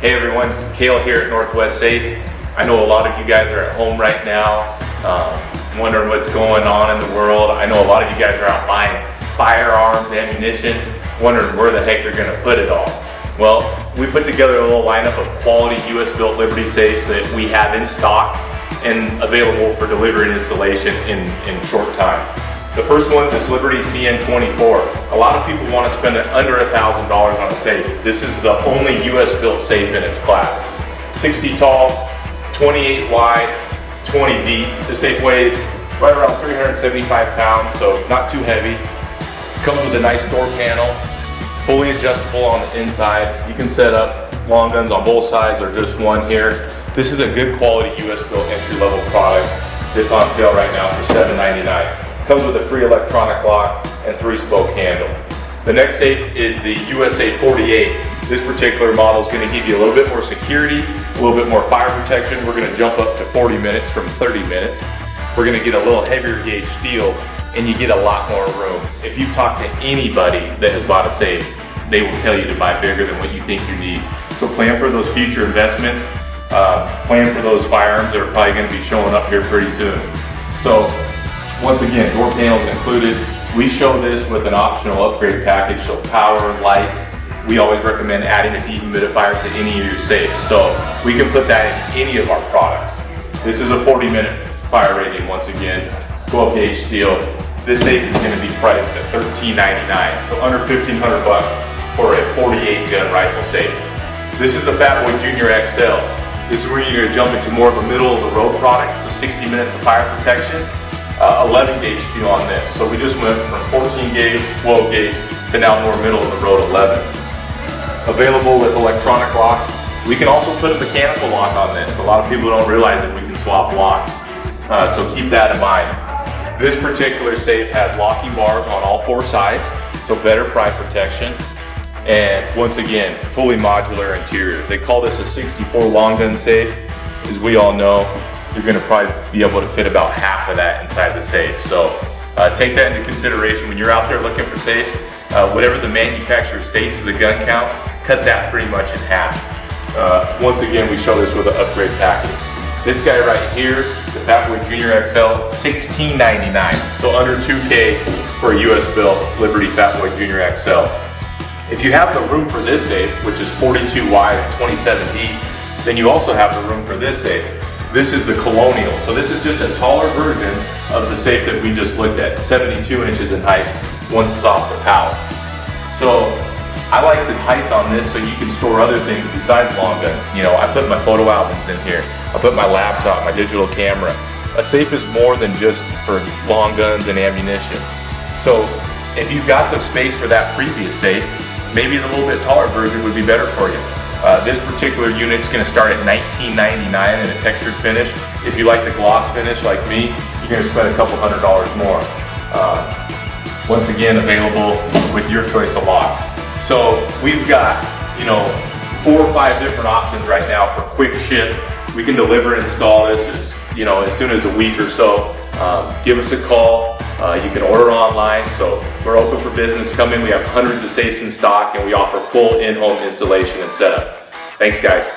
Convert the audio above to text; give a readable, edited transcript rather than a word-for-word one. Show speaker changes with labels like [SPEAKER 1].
[SPEAKER 1] Hey everyone, Kale here at Northwest Safe. I know a lot of you guys are at home right now, wondering what's going on in the world. I know a lot of you guys are out buying firearms, ammunition, wondering where the heck you're going to put it all. Well, we put together a little lineup of quality US built Liberty safes that we have in stock and available for delivery and installation in short time. The first one's this Liberty CN24. A lot of people want to spend under $1,000 on a safe. This is the only US built safe in its class. 60 tall, 28 wide, 20 deep. The safe weighs right around 375 pounds, so not too heavy. Comes with a nice door panel, fully adjustable on the inside. You can set up long guns on both sides or just one here. This is a good quality US built entry level product that's on sale right now for $7.99. Comes with a free electronic lock and 3-spoke handle. The next safe is the USA 48. This particular model is going to give you a little bit more security, a little bit more fire protection. We're going to jump up to 40 minutes from 30 minutes. We're going to get a little heavier gauge steel and you get a lot more room. If you've talked to anybody that has bought a safe, they will tell you to buy bigger than what you think you need. So plan for those future investments. Plan for those firearms that are probably going to be showing up here pretty soon. So once again, door panels included. We show this with an optional upgrade package, so power, lights. We always recommend adding a dehumidifier to any of your safes, so we can put that in any of our products. This is a 40-minute fire rating once again, 12 gauge steel. This safe is going to be priced at $13.99, so under $1,500 for a 48 gun rifle safe. This is the Fatboy Junior XL. This is where you're going to jump into more of a middle of the road product, so 60 minutes of fire protection. 11 gauge steel on this. So we just went from 14 gauge, 12 gauge to now more middle of the road 11. Available with electronic lock. We can also put a mechanical lock on this. A lot of people don't realize that we can swap locks. So keep that in mind. This particular safe has locking bars on all 4 sides, so better pry protection. And once again, fully modular interior. They call this a 64 long gun safe. As we all know, you're going to probably be able to fit about half of that inside the safe. So take that into consideration when you're out there looking for safes. Whatever the manufacturer states as a gun count, cut that pretty much in half. Once again, we show this with an upgrade package. This guy right here, the Fatboy Junior XL, $16.99. So under $2K for a US built Liberty Fatboy Junior XL. If you have the room for this safe, which is 42 wide and 27 deep, then you also have the room for this safe. This is the Colonial, so this is just a taller version of the safe that we just looked at, 72 inches in height once it's off the pallet. So I like the height on this so you can store other things besides long guns. You know, I put my photo albums in here, I put my laptop, my digital camera. A safe is more than just for long guns and ammunition. So if you've got the space for that previous safe, maybe the little bit taller version would be better for you. This particular unit's going to start at $19.99 in a textured finish. If you like the gloss finish like me, you're going to spend a couple $100 more. Once again, available with your choice of lock. So we've got, 4 or 5 different options right now for quick ship. We can deliver and install this as soon as a week or so. Give us a call. You can order online, so we're open for business. Come in, we have hundreds of safes in stock and we offer full in-home installation and setup. Thanks guys.